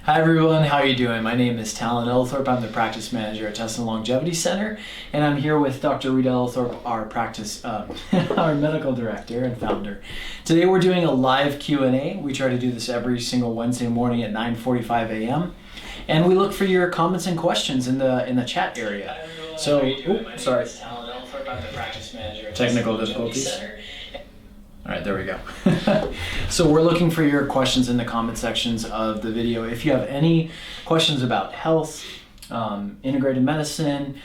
Hi everyone, how are you doing? My name is Talon Ellithorpe. I'm the practice manager at Tustin Longevity Center, and I'm here with Dr. Rita Ellithorpe, our medical director and founder. Today we're doing a live Q&A. We try to do this every single Wednesday morning at 9:45 a.m. And we look for your comments and questions in the chat area. So, sorry. Technical difficulties. All right, there we go. So we're looking for your questions in the comment sections of the video. If you have any questions about health, integrated medicine,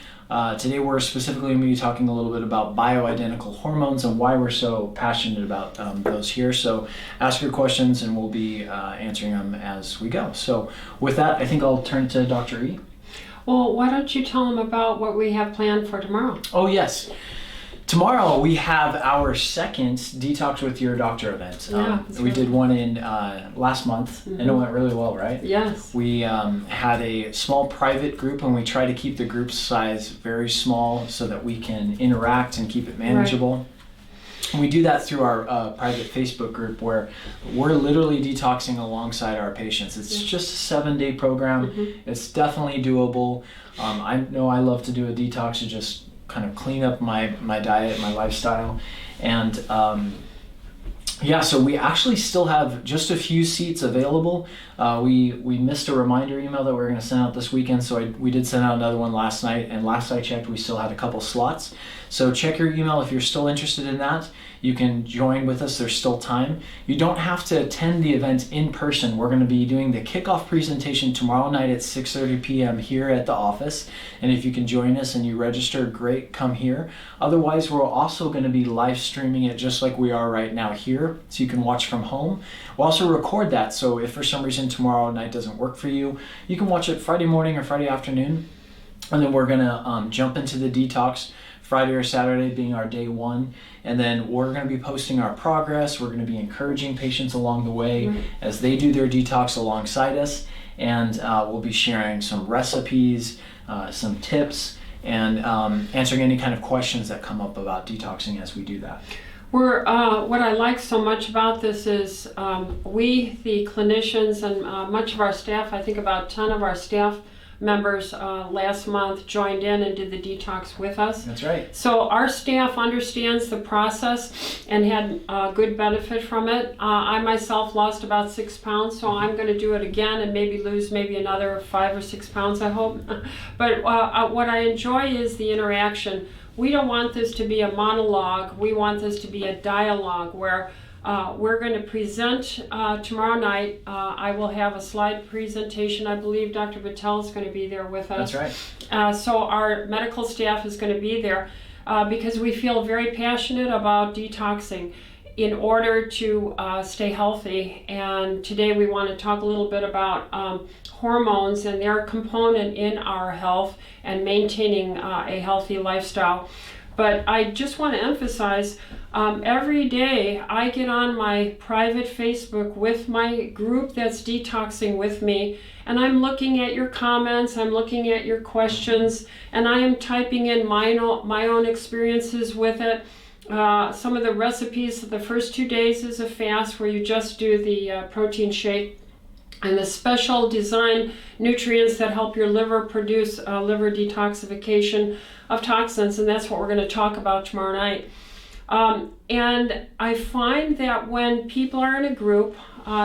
today we're specifically going to be talking a little bit about bioidentical hormones and why we're so passionate about those here. So ask your questions and we'll be answering them as we go. So with that, I think I'll turn to Dr. E. Well, why don't you tell them about what we have planned for tomorrow? Oh, yes. Tomorrow we have our second Detox with Your Doctor event. We did one in last month, and it went really well, right? Yes. We had a small private group, and we try to keep the group size very small so that we can interact and keep it manageable. Right. We do that through our private Facebook group where we're literally detoxing alongside our patients. It's just a 7-day program. It's definitely doable. I know I love to do a detox to just kind of clean up my diet, my lifestyle. And so we actually still have just a few seats available. We missed a reminder email that we were going to send out this weekend, so we did send out another one last night, and last I checked we still had a couple slots. So check your email if you're still interested in that. You can join with us, there's still time. You don't have to attend the event in person. We're going to be doing the kickoff presentation tomorrow night at 6:30 p.m. here at the office. And if you can join us and you register, great, come here. Otherwise, we're also going to be live streaming it just like we are right now here, so you can watch from home. We'll also record that, so if for some reason tomorrow night doesn't work for you, you can watch it Friday morning or Friday afternoon. And then we're going to jump into the detox Friday or Saturday being our day one, and then we're going to be posting our progress. We're going to be encouraging patients along the way as they do their detox alongside us, and we'll be sharing some recipes, some tips, and answering any kind of questions that come up about detoxing as we do that. What I like so much about this is we, the clinicians, and much of our staff, I think about 10 of our staff members last month joined in and did the detox with us. That's right. So our staff understands the process and had good benefit from it. I myself lost about 6 pounds, so I'm going to do it again and maybe lose another 5 or 6 pounds, I hope. But what I enjoy is the interaction. We don't want this to be a monologue. We want this to be a dialogue where we're going to present tomorrow night. I will have a slide presentation. I believe Dr. Patel is going to be there with us. That's right. So our medical staff is going to be there because we feel very passionate about detoxing in order to stay healthy. And today we want to talk a little bit about hormones and their component in our health and maintaining a healthy lifestyle. But I just want to emphasize, every day I get on my private Facebook with my group that's detoxing with me, and I'm looking at your comments, I'm looking at your questions, and I am typing in my own experiences with it. Some of the recipes, the first 2 days is a fast where you just do the protein shake, and the special design nutrients that help your liver produce liver detoxification of toxins, and that's what we're going to talk about tomorrow night. And I find that when people are in a group,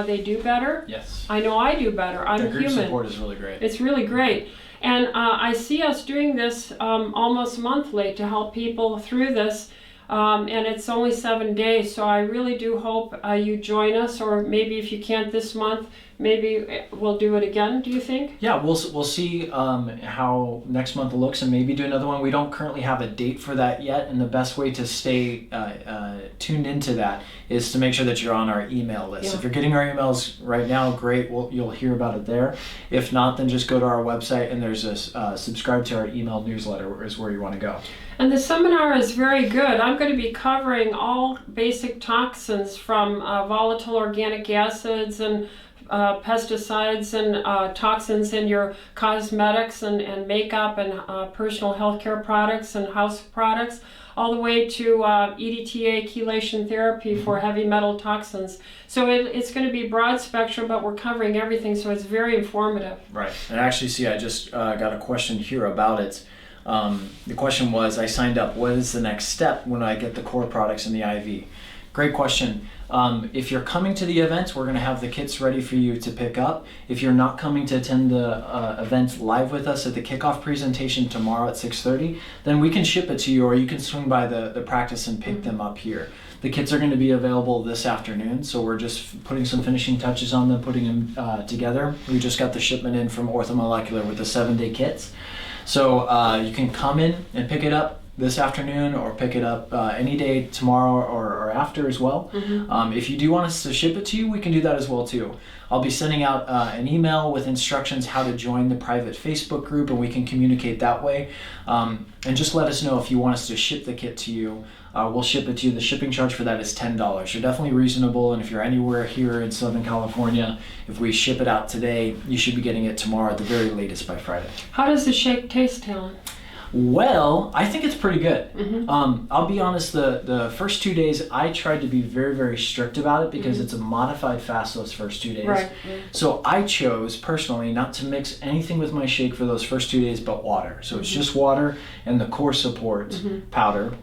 they do better. Yes. I know I do better. I'm the group human. Support is really great. It's really great. And I see us doing this almost monthly to help people through this. And it's only 7 days, so I really do hope you join us, or maybe if you can't this month, maybe we'll do it again, do you think? Yeah, we'll see how next month looks and maybe do another one. We don't currently have a date for that yet, and the best way to stay tuned into that is to make sure that you're on our email list. Yeah. If you're getting our emails right now, great, you'll hear about it there. If not, then just go to our website and there's a subscribe to our email newsletter is where you want to go. And the seminar is very good. I'm going to be covering all basic toxins from volatile organic acids and pesticides and toxins in your cosmetics and makeup and personal healthcare products and house products, all the way to EDTA chelation therapy for heavy metal toxins. So it's going to be broad spectrum, but we're covering everything, so it's very informative. Right. And actually, see, I just got a question here about it. The question was, I signed up, what is the next step when I get the core products in the IV? Great question. If you're coming to the event, we're going to have the kits ready for you to pick up. If you're not coming to attend the event live with us at the kickoff presentation tomorrow at 6:30, then we can ship it to you, or you can swing by the practice and pick them up here. The kits are going to be available this afternoon, so we're just putting some finishing touches on them, putting them together. We just got the shipment in from Orthomolecular with the 7-day kits. So you can come in and pick it up this afternoon, or pick it up any day tomorrow or after as well. If you do want us to ship it to you, we can do that as well too. I'll be sending out an email with instructions how to join the private Facebook group, and we can communicate that way. And just let us know if you want us to ship the kit to you. We'll ship it to you. The shipping charge for that is $10. You're definitely reasonable, and if you're anywhere here in Southern California, if we ship it out today, you should be getting it tomorrow at the very latest by Friday. How does the shake taste, Helen? Well, I think it's pretty good. I'll be honest, the first 2 days I tried to be very, very strict about it because it's a modified fast those first 2 days. Right. So I chose personally not to mix anything with my shake for those first 2 days but water. So it's just water and the core support powder.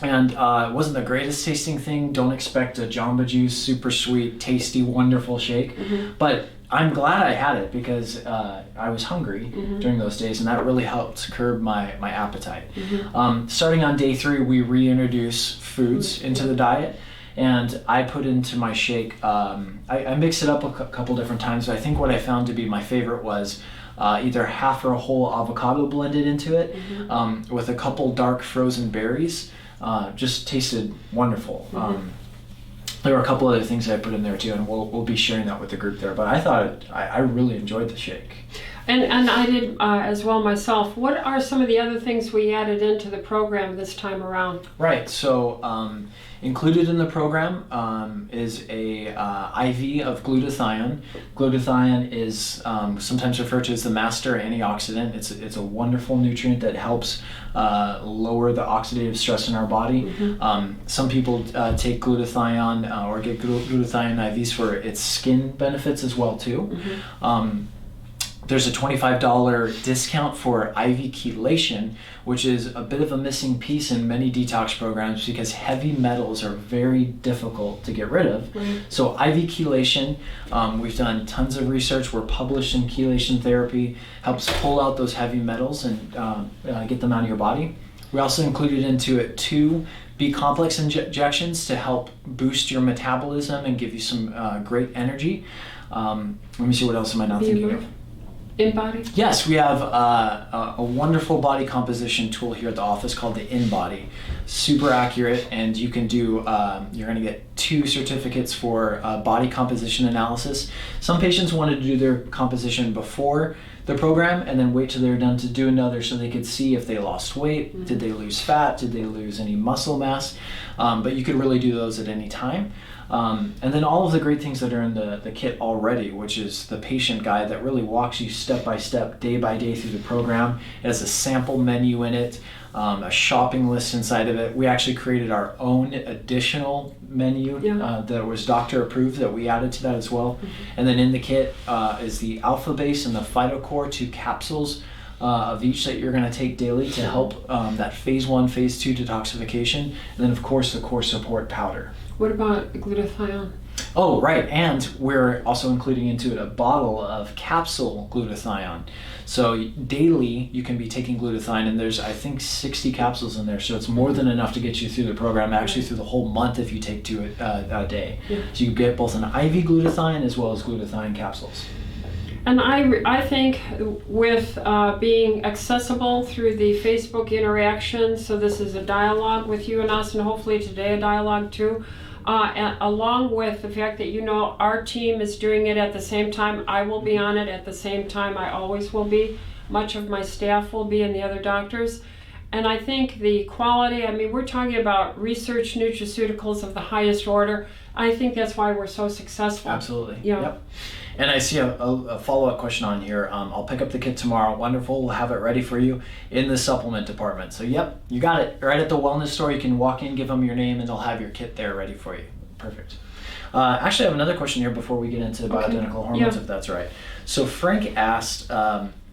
And it wasn't the greatest tasting thing. Don't expect a Jamba Juice, super sweet, tasty, wonderful shake. But I'm glad I had it because I was hungry during those days, and that really helped curb my appetite. Starting on day 3, we reintroduce foods into the diet, and I put into my shake, I mixed it up a couple different times, but I think what I found to be my favorite was either half or a whole avocado blended into it with a couple dark frozen berries. Just tasted wonderful. There were a couple other things I put in there too, and we'll be sharing that with the group there. But I thought I really enjoyed the shake. And I did as well myself. What are some of the other things we added into the program this time around? Right. So included in the program is a IV of glutathione. Glutathione is sometimes referred to as the master antioxidant. It's a wonderful nutrient that helps lower the oxidative stress in our body. Some people take glutathione or get glutathione IVs for its skin benefits as well too. There's a $25 discount for IV chelation, which is a bit of a missing piece in many detox programs because heavy metals are very difficult to get rid of. So IV chelation, we've done tons of research. We're published in chelation therapy, helps pull out those heavy metals and get them out of your body. We also included into it 2 B-complex injections to help boost your metabolism and give you some great energy. Let me see, what else am I not thinking of? InBody? Yes, we have a wonderful body composition tool here at the office called the InBody. Super accurate, and you can do, you're going to get 2 certificates for body composition analysis. Some patients wanted to do their composition before the program and then wait till they're done to do another so they could see if they lost weight, did they lose fat, did they lose any muscle mass, but you could really do those at any time. And then all of the great things that are in the kit already, which is the patient guide that really walks you step by step, day by day through the program. It has a sample menu in it, a shopping list inside of it. We actually created our own additional menu that was doctor approved that we added to that as well. And then in the kit is the Alpha Base and the PhytoCore, 2 capsules of each that you're going to take daily to help that phase 1, phase 2 detoxification. And then of course the core support powder. What about glutathione? Oh, right, and we're also including into it a bottle of capsule glutathione. So daily you can be taking glutathione, and there's I think 60 capsules in there, so it's more than enough to get you through the program, actually through the whole month if you take 2 a day. So you get both an IV glutathione as well as glutathione capsules. And I think with being accessible through the Facebook interaction, so this is a dialogue with you and us, and hopefully today a dialogue too, along with the fact that our team is doing it at the same time. I will be on it at the same time. I always will be. Much of my staff will be, and the other doctors. And I think the quality, we're talking about research nutraceuticals of the highest order. I think that's why we're so successful. Absolutely. Yeah. Yep. And I see a follow-up question on here. I'll pick up the kit tomorrow. Wonderful. We'll have it ready for you in the supplement department. So, yep, you got it. Right at the wellness store, you can walk in, give them your name, and they'll have your kit there ready for you. Perfect. Actually, I have another question here before we get into bioidentical hormones, if that's right. So Frank asked,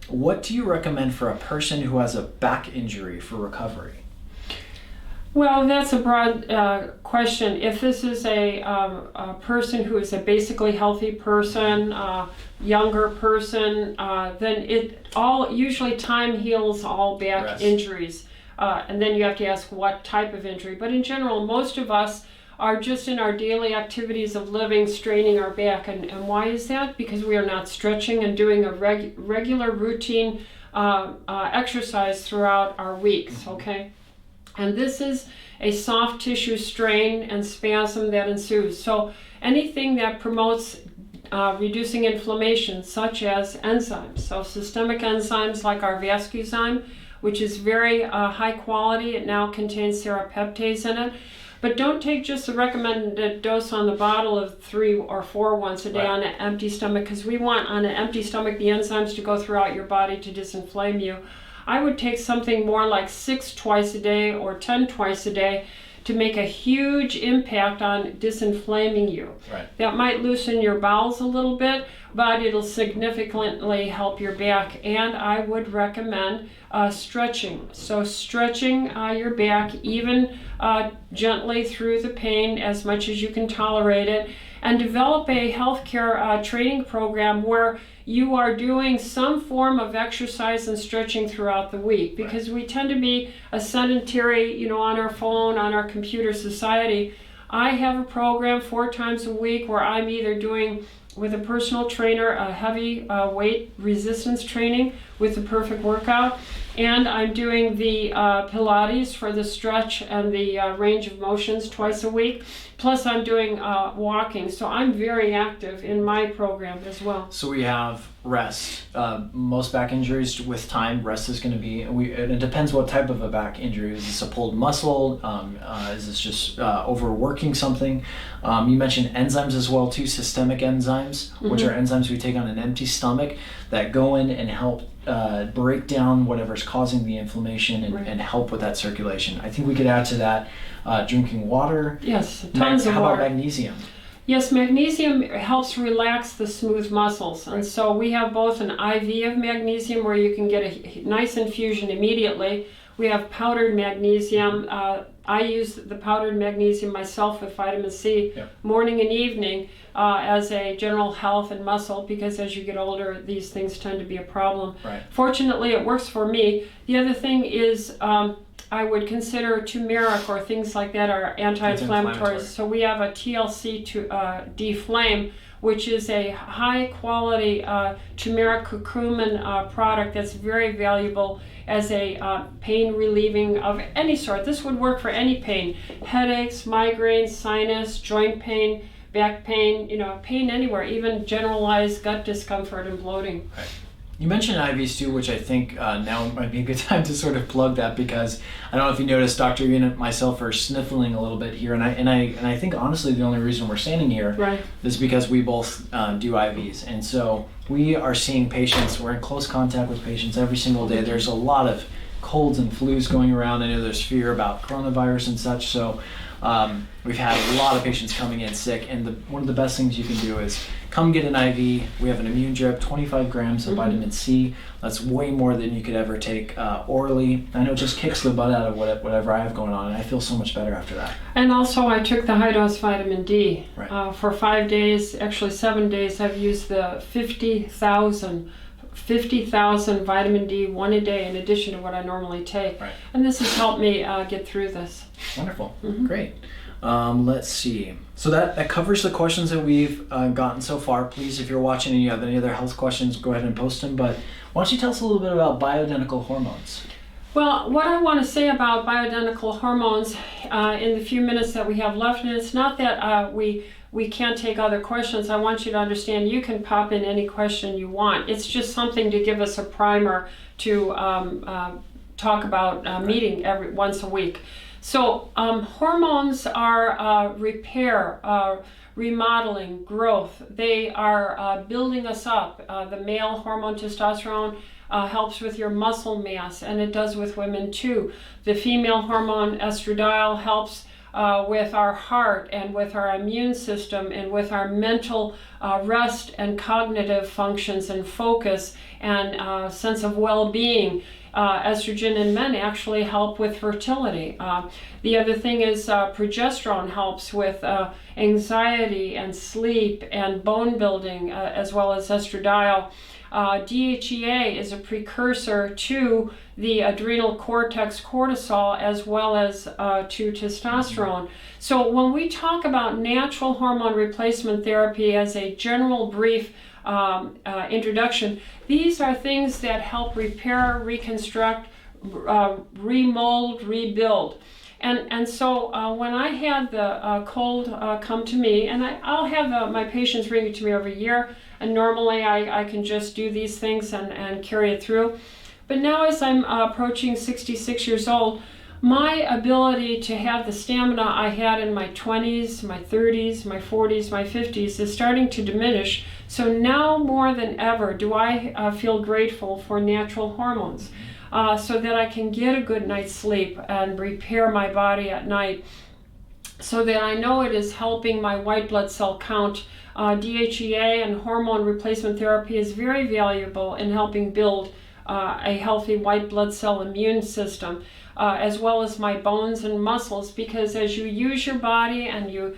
what do you recommend for a person who has a back injury for recovery? Well, that's a broad question. If this is a person who is a basically healthy person, younger person, then usually time heals all back injuries. And then you have to ask what type of injury. But in general, most of us are just in our daily activities of living, straining our back. And why is that? Because we are not stretching and doing a regular routine exercise throughout our weeks, okay? And this is a soft tissue strain and spasm that ensues. So anything that promotes reducing inflammation, such as enzymes. So systemic enzymes like our vascuzyme, which is very high quality. It now contains serrapeptase in it. But don't take just the recommended dose on the bottle of 3 or 4 once a day on an empty stomach, because we want on an empty stomach the enzymes to go throughout your body to disinflame you. I would take something more like 6 twice a day or 10 twice a day to make a huge impact on disinflaming you. That might loosen your bowels a little bit, but it'll significantly help your back. And I would recommend stretching. So stretching your back, even gently through the pain as much as you can tolerate it, and develop a healthcare training program where you are doing some form of exercise and stretching throughout the week, because we tend to be a sedentary, on our phone, on our computer society. I have a program 4 times a week where I'm either doing with a personal trainer a heavy weight resistance training with the perfect workout, and I'm doing the Pilates for the stretch and the range of motions twice a week. Plus I'm doing walking. So I'm very active in my program as well. So we have rest. Most back injuries, with time, rest is going to be, and it depends what type of a back injury. Is this a pulled muscle? Is this just overworking something? You mentioned enzymes as well too, systemic enzymes, which are enzymes we take on an empty stomach that go in and help break down whatever's causing the inflammation and help with that circulation. I think we could add to that drinking water. Yes, tons of water. How about magnesium? Yes, magnesium helps relax the smooth muscles. And so we have both an IV of magnesium where you can get a nice infusion immediately. We have powdered magnesium. I use the powdered magnesium myself with vitamin C morning and evening as a general health and muscle, because as you get older, these things tend to be a problem. Fortunately, it works for me. The other thing is I would consider turmeric or things like that are anti-inflammatories. So we have a TLC to deflame, which is a high quality turmeric curcumin product that's very valuable as a pain relieving of any sort. This would work for any pain: headaches, migraines, sinus, joint pain, back pain, pain anywhere, even generalized gut discomfort and bloating. You mentioned IVs too, which I think now might be a good time to sort of plug that, because I don't know if you noticed, Dr. Ian and myself are sniffling a little bit here, and I think honestly the only reason we're standing here is because we both do IVs, and so we are seeing patients. We're in close contact with patients every single day. There's a lot of colds and flus going around. I know there's fear about coronavirus and such, so we've had a lot of patients coming in sick, and one of the best things you can do is come get an IV. We have an immune drip, 25 grams of vitamin C. That's way more than you could ever take orally. I know it just kicks the butt out of whatever I have going on, and I feel so much better after that. And also I took the Highdose vitamin D. For 5 days, actually 7 days, I've used the 50,000 vitamin D, 1 a day, in addition to what I normally take. And this has helped me get through this. Wonderful. Great. Let's see. So that covers the questions that we've gotten so far. Please, if you're watching and you have any other health questions, go ahead and post them. But why don't you tell us a little bit about bioidentical hormones? Well, what I want to say about bioidentical hormones in the few minutes that we have left, and it's not that we can't take other questions. I want you to understand you can pop in any question you want. It's just something to give us a primer to talk about meeting once a week. So hormones are repair, remodeling, growth. They are building us up. The male hormone testosterone helps with your muscle mass, and it does with women too. The female hormone estradiol helps with our heart and with our immune system and with our mental rest and cognitive functions and focus and sense of well-being. Estrogen in men actually help with fertility. The other thing is progesterone helps with anxiety and sleep and bone building, as well as estradiol. DHEA is a precursor to the adrenal cortex cortisol as well as to testosterone. So when we talk about natural hormone replacement therapy as a general brief introduction, these are things that help repair, reconstruct, remold, rebuild. And so when I had the cold come to me, and I'll have my patients bring it to me every year, and normally I can just do these things and carry it through. But now as I'm approaching 66 years old, my ability to have the stamina I had in my 20s, my 30s, my 40s, my 50s is starting to diminish. So now more than ever do I feel grateful for natural hormones so that I can get a good night's sleep and repair my body at night so that I know it is helping my white blood cell count. DHEA and hormone replacement therapy is very valuable in helping build a healthy white blood cell immune system. As well as my bones and muscles, because as you use your body and you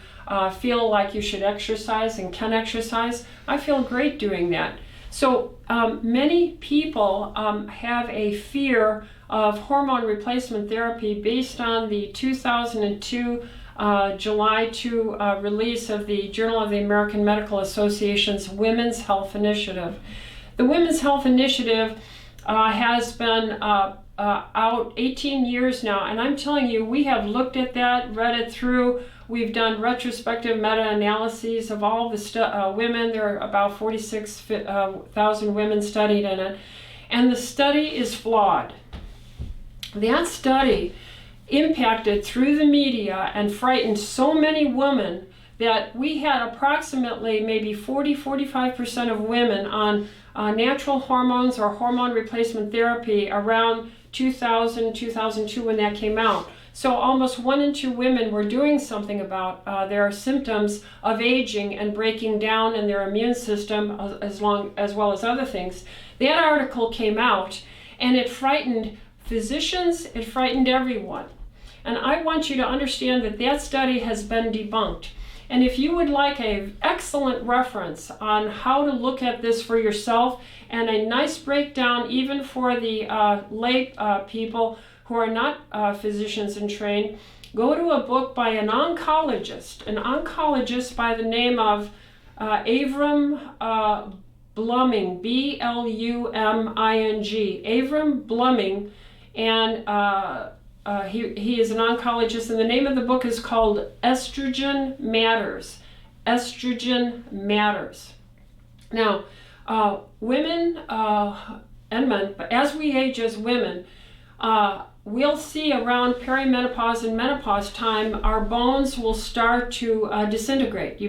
feel like you should exercise and can exercise, I feel great doing that. So many people have a fear of hormone replacement therapy based on the 2002 July 2 release of the Journal of the American Medical Association's Women's Health Initiative. The Women's Health Initiative has been out 18 years now, and I'm telling you, we have looked at that, read it through. We've done retrospective meta-analyses of all the women. There are about 46,000 women studied in it, and the study is flawed. That study impacted through the media and frightened so many women that we had approximately maybe 40-45% of women on natural hormones or hormone replacement therapy around 2000, 2002 when that came out. So almost 1 in 2 women were doing something about their symptoms of aging and breaking down in their immune system as well as other things. That article came out and it frightened physicians, it frightened everyone. And I want you to understand that that study has been debunked. And if you would like an excellent reference on how to look at this for yourself and a nice breakdown even for the lay people who are not physicians in trained, go to a book by an oncologist by the name of Avram Bluming, B-L-U-M-I-N-G, Avram Bluming, and he is an oncologist, and the name of the book is called Estrogen Matters. Estrogen Matters. Now, women and men, but as we age as women, we'll see around perimenopause and menopause time, our bones will start to disintegrate,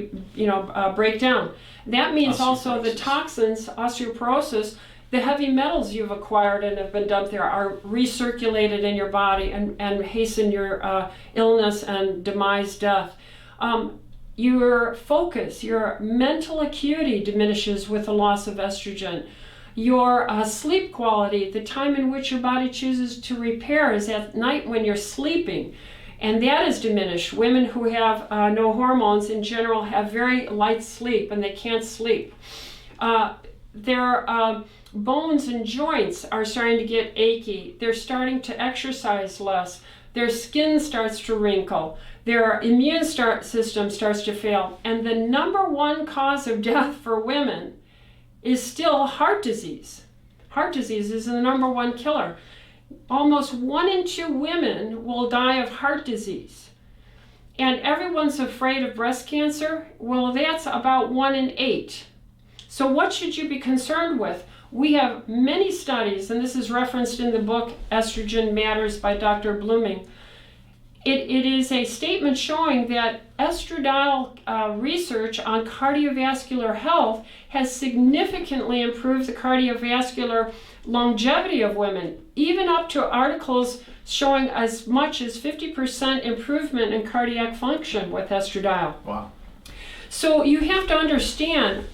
break down. That means also the toxins, osteoporosis, the heavy metals you've acquired and have been dumped there are recirculated in your body and hasten your illness and demise, death. Your focus, your mental acuity diminishes with the loss of estrogen. Your sleep quality, the time in which your body chooses to repair, is at night when you're sleeping. And that is diminished. Women who have no hormones in general have very light sleep and they can't sleep. Their bones and joints are starting to get achy. They're starting to exercise less. Their skin starts to wrinkle. Their immune system starts to fail. And the number one cause of death for women is still heart disease. Heart disease is the number one killer. Almost 1 in 2 women will die of heart disease. And everyone's afraid of breast cancer. Well, that's about 1 in 8. So what should you be concerned with? We have many studies, and this is referenced in the book Estrogen Matters by Dr. Bluming. it is a statement showing that estradiol research on cardiovascular health has significantly improved the cardiovascular longevity of women, even up to articles showing as much as 50% improvement in cardiac function with estradiol. Wow. So you have to understand,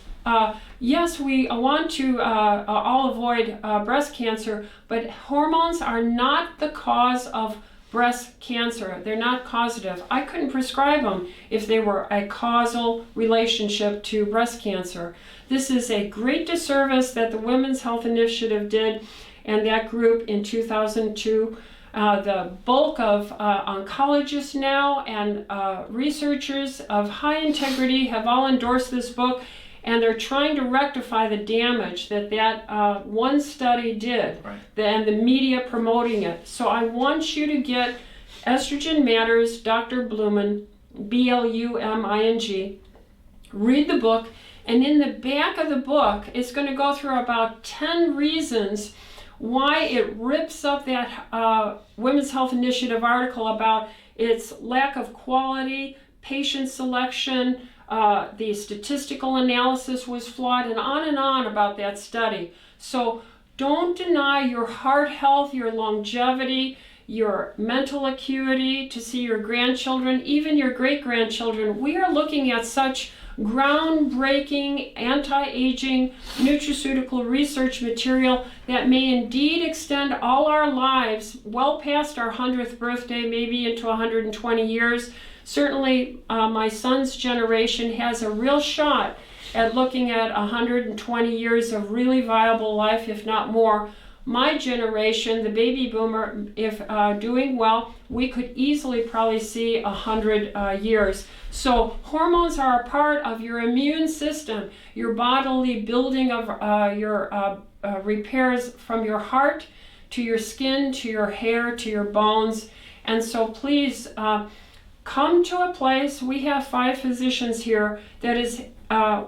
yes, we want to all avoid breast cancer, but hormones are not the cause of breast cancer. They're not causative. I couldn't prescribe them if they were a causal relationship to breast cancer. This is a great disservice that the Women's Health Initiative did, and that group in 2002. The bulk of oncologists now and researchers of high integrity have all endorsed this book, and they're trying to rectify the damage that one study did, right, and the media promoting it. So I want you to get Estrogen Matters, Dr. Blumin, Bluming, read the book, and in the back of the book, it's going to go through about 10 reasons why it rips up that Women's Health Initiative article about its lack of quality, patient selection, the statistical analysis was flawed, and on about that study. So don't deny your heart health, your longevity, your mental acuity, to see your grandchildren, even your great-grandchildren. We are looking at such groundbreaking anti-aging nutraceutical research material that may indeed extend all our lives well past our 100th birthday, maybe into 120 years. Certainly my son's generation has a real shot at looking at 120 years of really viable life, if not more. My generation, the baby boomer, if doing well, we could easily probably see 100 years. So hormones are a part of your immune system, your bodily building of your repairs from your heart to your skin, to your hair, to your bones. And so please come to a place. We have 5 physicians here that is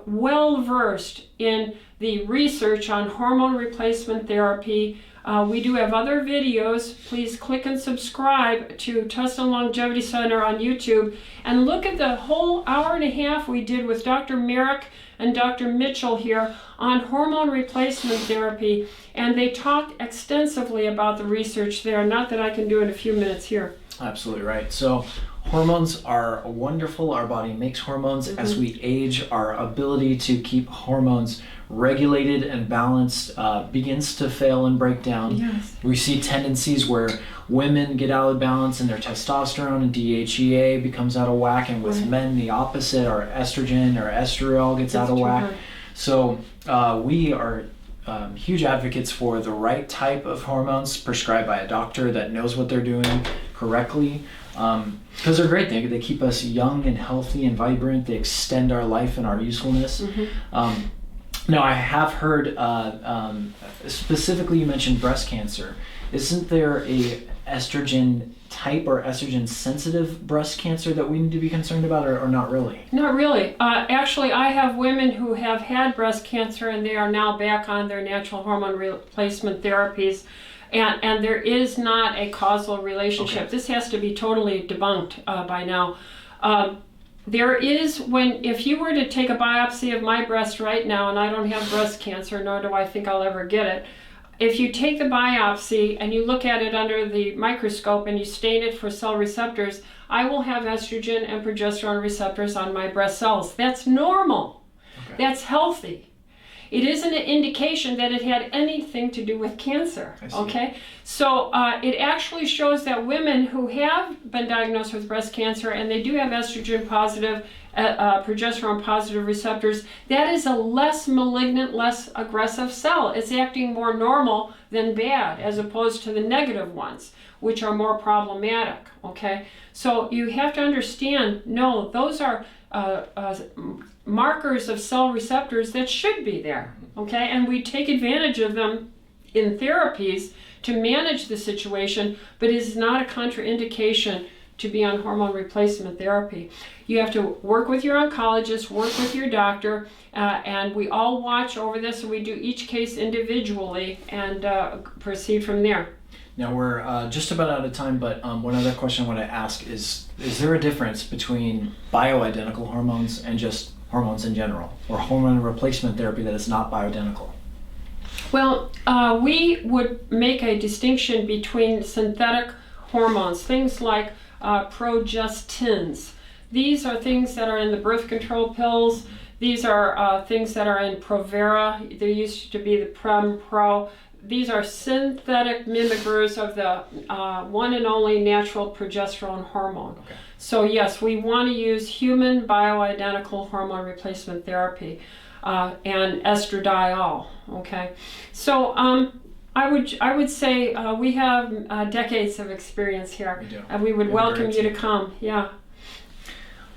well versed in the research on hormone replacement therapy. We do have other videos. Please click and subscribe to Tustin Longevity Center on YouTube and look at the whole hour and a half we did with Dr. Merrick and Dr. Mitchell here on hormone replacement therapy. And they talked extensively about the research there. Not that I can do in a few minutes here. Absolutely right. So hormones are wonderful. Our body makes hormones. As we age, our ability to keep hormones regulated and balanced begins to fail and break down. Yes. We see tendencies where women get out of balance and their testosterone and DHEA becomes out of whack, and with men the opposite, our estrogen or estriol gets out of whack. So we are huge advocates for the right type of hormones prescribed by a doctor that knows what they're doing correctly, because they're great. They keep us young and healthy and vibrant. They extend our life and our usefulness. Now, I have heard, specifically you mentioned breast cancer. Isn't there a estrogen type or estrogen sensitive breast cancer that we need to be concerned about, or not really? Not really. Actually, I have women who have had breast cancer and they are now back on their natural hormone replacement therapies, and there is not a causal relationship. Okay. This has to be totally debunked by now. There is, if you were to take a biopsy of my breast right now, and I don't have breast cancer, nor do I think I'll ever get it, if you take the biopsy and you look at it under the microscope and you stain it for cell receptors, I will have estrogen and progesterone receptors on my breast cells. That's normal. Okay. That's healthy. It isn't an indication that it had anything to do with cancer, okay? So it actually shows that women who have been diagnosed with breast cancer and they do have estrogen positive, progesterone positive receptors, that is a less malignant, less aggressive cell. It's acting more normal than bad, as opposed to the negative ones, which are more problematic, okay? So you have to understand, no, those are markers of cell receptors that should be there, okay? And we take advantage of them in therapies to manage the situation, but it is not a contraindication to be on hormone replacement therapy. You have to work with your oncologist, work with your doctor, and we all watch over this, and we do each case individually and proceed from there. Now we're just about out of time, but one other question I want to ask is there a difference between bioidentical hormones and just hormones in general, or hormone replacement therapy that is not bioidentical? Well, we would make a distinction between synthetic hormones, things like progestins. These are things that are in the birth control pills. These are things that are in Provera. There used to be the Prem Pro. These are synthetic mimickers of the one and only natural progesterone hormone. Okay. So yes, we want to use human bioidentical hormone replacement therapy and estradiol. Okay, so I would say we have decades of experience here, We do. and we would We have a welcome great you to team. come. Yeah.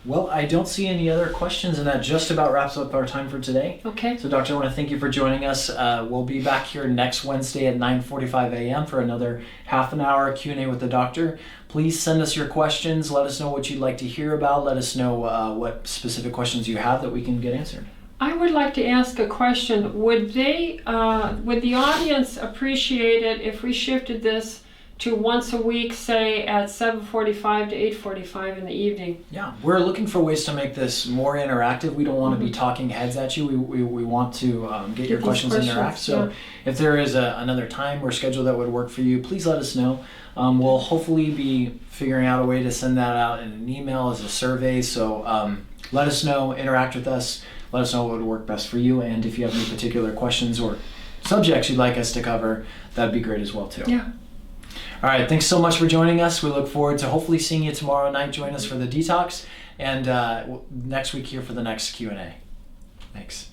Well, I don't see any other questions, and that just about wraps up our time for today. Okay. So, Doctor, I want to thank you for joining us. We'll be back here next Wednesday at 9:45 a.m. for another half an hour Q&A with the doctor. Please send us your questions. Let us know what you'd like to hear about. Let us know what specific questions you have that we can get answered. I would like to ask a question. Would the audience appreciate it if we shifted this to once a week, say at 7:45 to 8:45 in the evening? Yeah, we're looking for ways to make this more interactive. We don't want to be talking heads at you. We want to get your these questions and interact. So if there is another time or schedule that would work for you, please let us know. We'll hopefully be figuring out a way to send that out in an email as a survey. So let us know, interact with us, let us know what would work best for you. And if you have any particular questions or subjects you'd like us to cover, that'd be great as well too. Yeah. All right, thanks so much for joining us. We look forward to hopefully seeing you tomorrow night. Join us for the Detox, and next week here for the next Q&A. Thanks.